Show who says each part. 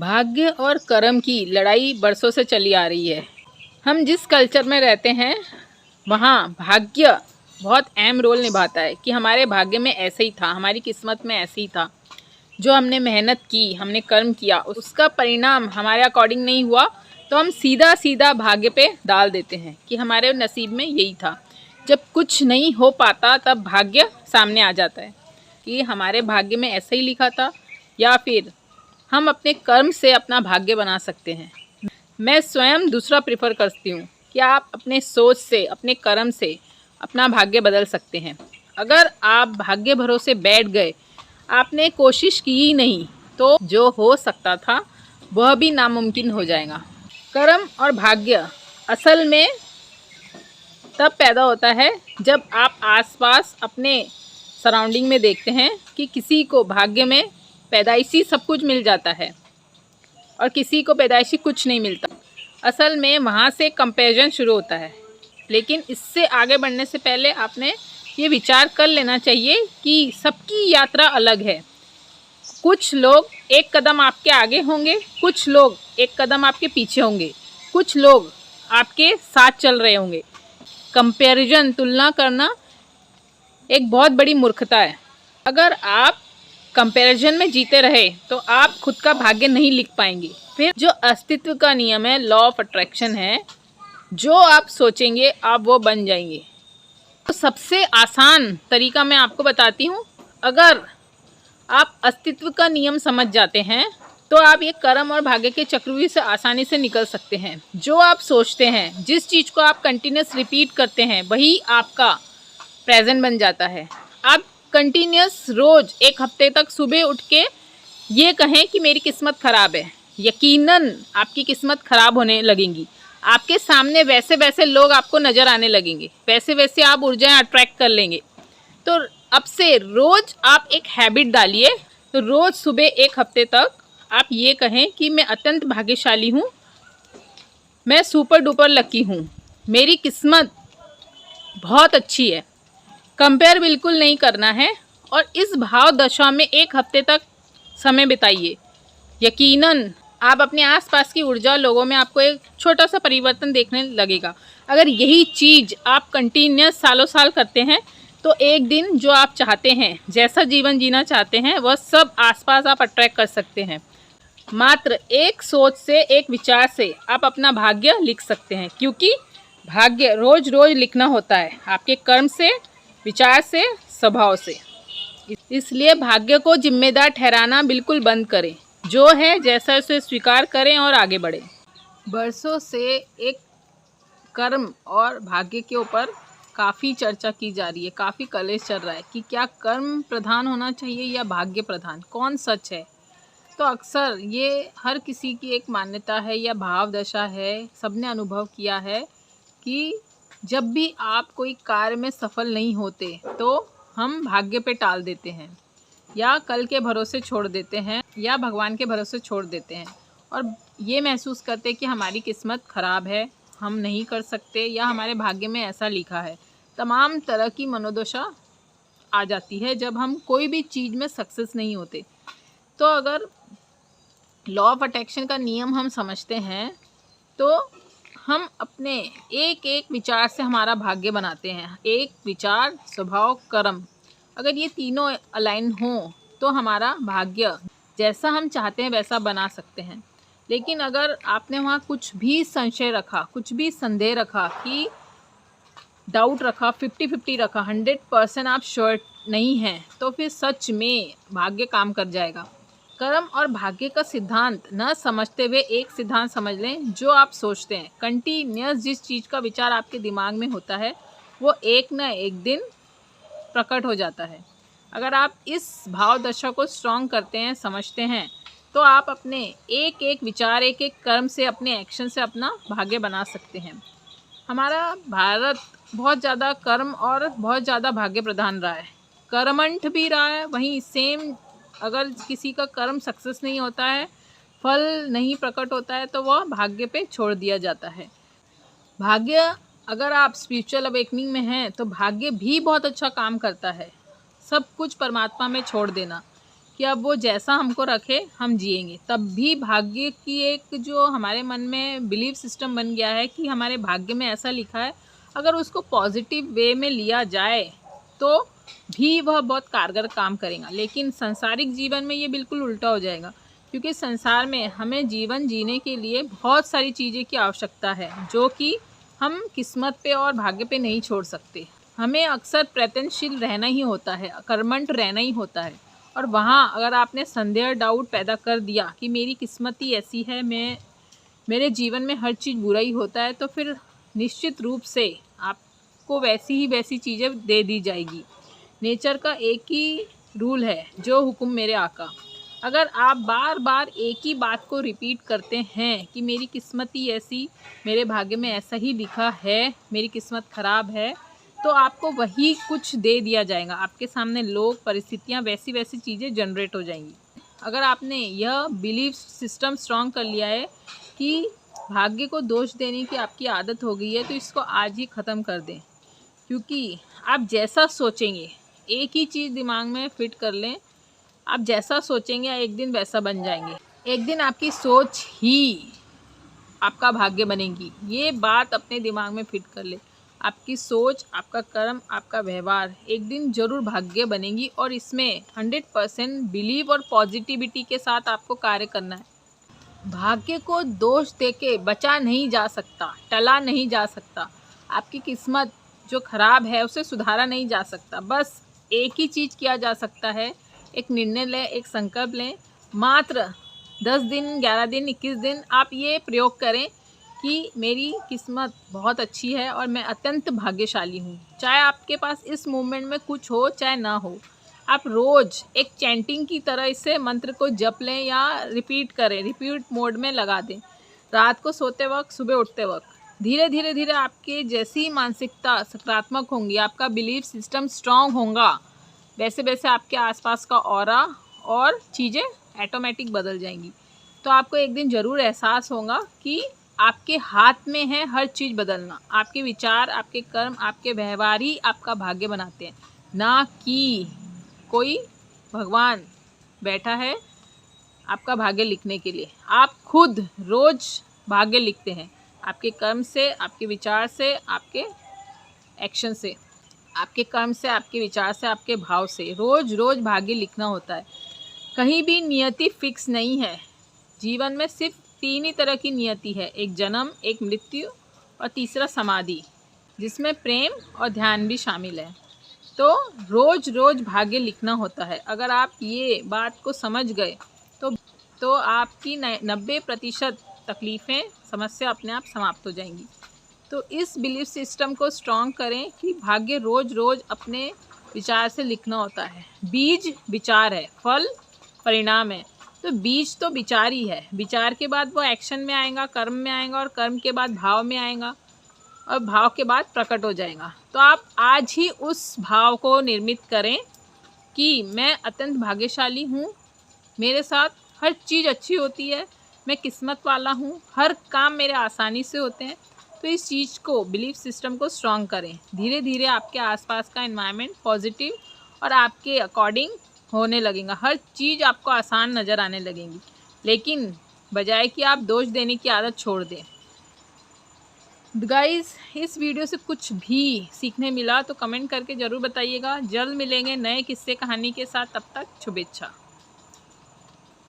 Speaker 1: भाग्य और कर्म की लड़ाई बरसों से चली आ रही है। हम जिस कल्चर में रहते हैं वहाँ भाग्य बहुत अहम रोल निभाता है कि हमारे भाग्य में ऐसे ही था, हमारी किस्मत में ऐसे ही था। जो हमने मेहनत की, हमने कर्म किया, उसका परिणाम हमारे अकॉर्डिंग नहीं हुआ तो हम सीधा सीधा भाग्य पे डाल देते हैं कि हमारे नसीब में यही था। जब कुछ नहीं हो पाता तब भाग्य सामने आ जाता है कि हमारे भाग्य में ऐसे ही लिखा था, या फिर हम अपने कर्म से अपना भाग्य बना सकते हैं। मैं स्वयं दूसरा प्रेफर करती हूँ कि आप अपने सोच से, अपने कर्म से अपना भाग्य बदल सकते हैं। अगर आप भाग्य भरोसे बैठ गए, आपने कोशिश की ही नहीं, तो जो हो सकता था वह भी नामुमकिन हो जाएगा। कर्म और भाग्य असल में तब पैदा होता है जब आप आसपास अपने सराउंडिंग में देखते हैं कि किसी को भाग्य में पैदाइशी सब कुछ मिल जाता है और किसी को पैदाइशी कुछ नहीं मिलता। असल में वहाँ से कंपैरिजन शुरू होता है। लेकिन इससे आगे बढ़ने से पहले आपने ये विचार कर लेना चाहिए कि सबकी यात्रा अलग है। कुछ लोग एक कदम आपके आगे होंगे, कुछ लोग एक कदम आपके पीछे होंगे, कुछ लोग आपके साथ चल रहे होंगे। कंपैरिजन, तुलना करना एक बहुत बड़ी मूर्खता है। अगर आप कंपैरिजन में जीते रहे तो आप खुद का भाग्य नहीं लिख पाएंगे। फिर जो अस्तित्व का नियम है, लॉ ऑफ अट्रैक्शन है, जो आप सोचेंगे आप वो बन जाएंगे। तो सबसे आसान तरीका मैं आपको बताती हूँ। अगर आप अस्तित्व का नियम समझ जाते हैं तो आप ये कर्म और भाग्य के चक्रव्यूह से आसानी से निकल सकते हैं। जो आप सोचते हैं, जिस चीज़ को आप कंटिन्यूस रिपीट करते हैं, वही आपका प्रेजेंट बन जाता है। आप कंटिन्यूस रोज़ एक हफ्ते तक सुबह उठ के ये कहें कि मेरी किस्मत ख़राब है, यकीनन आपकी किस्मत ख़राब होने लगेंगी। आपके सामने वैसे वैसे लोग आपको नज़र आने लगेंगे, वैसे वैसे आप ऊर्जाएं अट्रैक्ट कर लेंगे। तो अब से रोज़ आप एक हैबिट डालिए। तो रोज़ सुबह एक हफ्ते तक आप ये कहें कि मैं अत्यंत भाग्यशाली हूँ, मैं सुपर डुपर लकी हूँ, मेरी किस्मत बहुत अच्छी है। कंपेयर बिल्कुल नहीं करना है और इस भाव दशा में एक हफ्ते तक समय बिताइए। यकीनन आप अपने आसपास की ऊर्जा, लोगों में आपको एक छोटा सा परिवर्तन देखने लगेगा। अगर यही चीज़ आप कंटिन्यूस सालों साल करते हैं तो एक दिन जो आप चाहते हैं, जैसा जीवन जीना चाहते हैं, वह सब आसपास आप अट्रैक्ट कर सकते हैं। मात्र एक सोच से, एक विचार से आप अपना भाग्य लिख सकते हैं, क्योंकि भाग्य रोज रोज लिखना होता है, आपके कर्म से, विचार से, स्वभाव से। इसलिए भाग्य को जिम्मेदार ठहराना बिल्कुल बंद करें। जो है जैसा उसे स्वीकार करें और आगे बढ़ें। बरसों से एक कर्म और भाग्य के ऊपर काफ़ी चर्चा की जा रही है, काफ़ी कलेश चल रहा है कि क्या कर्म प्रधान होना चाहिए या भाग्य प्रधान, कौन सच है। तो अक्सर ये हर किसी की एक मान्यता है या भाव दशा है, सबने अनुभव किया है कि जब भी आप कोई कार्य में सफल नहीं होते तो हम भाग्य पे टाल देते हैं, या कल के भरोसे छोड़ देते हैं, या भगवान के भरोसे छोड़ देते हैं, और ये महसूस करते हैं कि हमारी किस्मत ख़राब है, हम नहीं कर सकते, या हमारे भाग्य में ऐसा लिखा है। तमाम तरह की मनोदशा आ जाती है जब हम कोई भी चीज़ में सक्सेस नहीं होते। तो अगर लॉ ऑफ अट्रैक्शन का नियम हम समझते हैं तो हम अपने एक एक विचार से हमारा भाग्य बनाते हैं। एक विचार, स्वभाव, कर्म, अगर ये तीनों अलाइन हों तो हमारा भाग्य जैसा हम चाहते हैं वैसा बना सकते हैं। लेकिन अगर आपने वहाँ कुछ भी संशय रखा, कुछ भी संदेह रखा, कि डाउट रखा, 50-50 रखा, 100% आप श्योर नहीं हैं, तो फिर सच में भाग्य काम कर जाएगा। कर्म और भाग्य का सिद्धांत न समझते हुए एक सिद्धांत समझ लें, जो आप सोचते हैं, कंटिन्यूस जिस चीज़ का विचार आपके दिमाग में होता है वो एक न एक दिन प्रकट हो जाता है। अगर आप इस भाव दशा को स्ट्रॉन्ग करते हैं, समझते हैं, तो आप अपने एक एक विचार, एक एक कर्म से, अपने एक्शन से अपना भाग्य बना सकते हैं। हमारा भारत बहुत ज़्यादा कर्म और बहुत ज़्यादा भाग्य प्रधान रहा है, कर्मंठ भी रहा है। वहीं सेम अगर किसी का कर्म सक्सेस नहीं होता है, फल नहीं प्रकट होता है, तो वह भाग्य पे छोड़ दिया जाता है। भाग्य, अगर आप स्पिरिचुअल अवेकनिंग में हैं तो भाग्य भी बहुत अच्छा काम करता है। सब कुछ परमात्मा में छोड़ देना, कि अब वो जैसा हमको रखे हम जिएंगे। तब भी भाग्य की एक जो हमारे मन में बिलीफ सिस्टम बन गया है कि हमारे भाग्य में ऐसा लिखा है, अगर उसको पॉजिटिव वे में लिया जाए तो भी वह बहुत कारगर काम करेगा। लेकिन सांसारिक जीवन में ये बिल्कुल उल्टा हो जाएगा, क्योंकि संसार में हमें जीवन जीने के लिए बहुत सारी चीज़ें की आवश्यकता है जो कि हम किस्मत पे और भाग्य पे नहीं छोड़ सकते। हमें अक्सर प्रयत्नशील रहना ही होता है, कर्मठ रहना ही होता है। और वहाँ अगर आपने संदेह डाउट पैदा कर दिया कि मेरी किस्मत ही ऐसी है, मेरे जीवन में हर चीज़ बुरा ही होता है, तो फिर निश्चित रूप से आपको वैसी चीज़ें दे दी जाएगी। नेचर का एक ही रूल है, जो हुक्म मेरे आका। अगर आप बार बार एक ही बात को रिपीट करते हैं कि मेरी किस्मत ही ऐसी, मेरे भाग्य में ऐसा ही लिखा है, मेरी किस्मत ख़राब है, तो आपको वही कुछ दे दिया जाएगा। आपके सामने लोग, परिस्थितियाँ, वैसी चीज़ें जनरेट हो जाएंगी। अगर आपने यह बिलीफ सिस्टम स्ट्रॉन्ग कर लिया है कि भाग्य को दोष देने की आपकी आदत हो गई है, तो इसको आज ही ख़त्म कर दें। क्योंकि आप जैसा सोचेंगे, एक ही चीज़ दिमाग में फिट कर लें, आप जैसा सोचेंगे एक दिन वैसा बन जाएंगे। एक दिन आपकी सोच ही आपका भाग्य बनेगी। ये बात अपने दिमाग में फिट कर ले। आपकी सोच, आपका कर्म, आपका व्यवहार एक दिन ज़रूर भाग्य बनेगी, और इसमें 100% बिलीव और पॉजिटिविटी के साथ आपको कार्य करना है। भाग्य को दोष देके बचा नहीं जा सकता, टला नहीं जा सकता। आपकी किस्मत जो खराब है उसे सुधारा नहीं जा सकता। बस एक ही चीज़ किया जा सकता है, एक निर्णय लें, एक संकल्प लें। मात्र 10 दिन, 11 दिन, 21 दिन आप ये प्रयोग करें कि मेरी किस्मत बहुत अच्छी है और मैं अत्यंत भाग्यशाली हूँ। चाहे आपके पास इस मूवमेंट में कुछ हो चाहे ना हो, आप रोज़ एक चैंटिंग की तरह इसे मंत्र को जप लें या रिपीट करें, रिपीट मोड में लगा दें। रात को सोते वक्त, सुबह उठते वक्त। धीरे धीरे आपके जैसी मानसिकता सकारात्मक होंगी, आपका बिलीफ सिस्टम स्ट्रांग होगा, वैसे वैसे आपके आसपास का ऑरा और चीज़ें ऑटोमेटिक बदल जाएंगी। तो आपको एक दिन ज़रूर एहसास होगा कि आपके हाथ में है हर चीज़ बदलना। आपके विचार, आपके कर्म, आपके व्यवहार ही आपका भाग्य बनाते हैं, ना कि कोई भगवान बैठा है आपका भाग्य लिखने के लिए। आप खुद रोज़ भाग्य लिखते हैं, आपके कर्म से, आपके विचार से, आपके एक्शन से, आपके कर्म से, आपके विचार से, आपके भाव से रोज़ रोज़ भाग्य लिखना होता है। कहीं भी नियति फिक्स नहीं है। जीवन में सिर्फ 3 ही तरह की नियति है, एक जन्म, एक मृत्यु और तीसरा समाधि, जिसमें प्रेम और ध्यान भी शामिल है। तो रोज़ रोज़ भाग्य लिखना होता है। अगर आप ये बात को समझ गए तो आपकी 90% तकलीफ़ें, समस्या अपने आप समाप्त हो जाएंगी। तो इस बिलीफ सिस्टम को स्ट्रॉन्ग करें कि भाग्य रोज़ रोज़ अपने विचार से लिखना होता है। बीज विचार है, फल परिणाम है। तो बीज तो विचार ही है, विचार के बाद वो एक्शन में आएगा, कर्म में आएगा, और कर्म के बाद भाव में आएगा, और भाव के बाद प्रकट हो जाएगा। तो आप आज ही उस भाव को निर्मित करें कि मैं अत्यंत भाग्यशाली हूँ, मेरे साथ हर चीज़ अच्छी होती है, मैं किस्मत वाला हूँ, हर काम मेरे आसानी से होते हैं। तो इस चीज़ को, बिलीफ सिस्टम को स्ट्रॉन्ग करें। धीरे धीरे आपके आसपास का एनवायरनमेंट पॉजिटिव और आपके अकॉर्डिंग होने लगेगा। हर चीज़ आपको आसान नज़र आने लगेंगी। लेकिन बजाय कि आप दोष देने की आदत छोड़ दें। गाइस, इस वीडियो से कुछ भी सीखने मिला तो कमेंट करके ज़रूर बताइएगा। जल्द मिलेंगे नए किस्से कहानी के साथ, तब तक शुभेच्छा।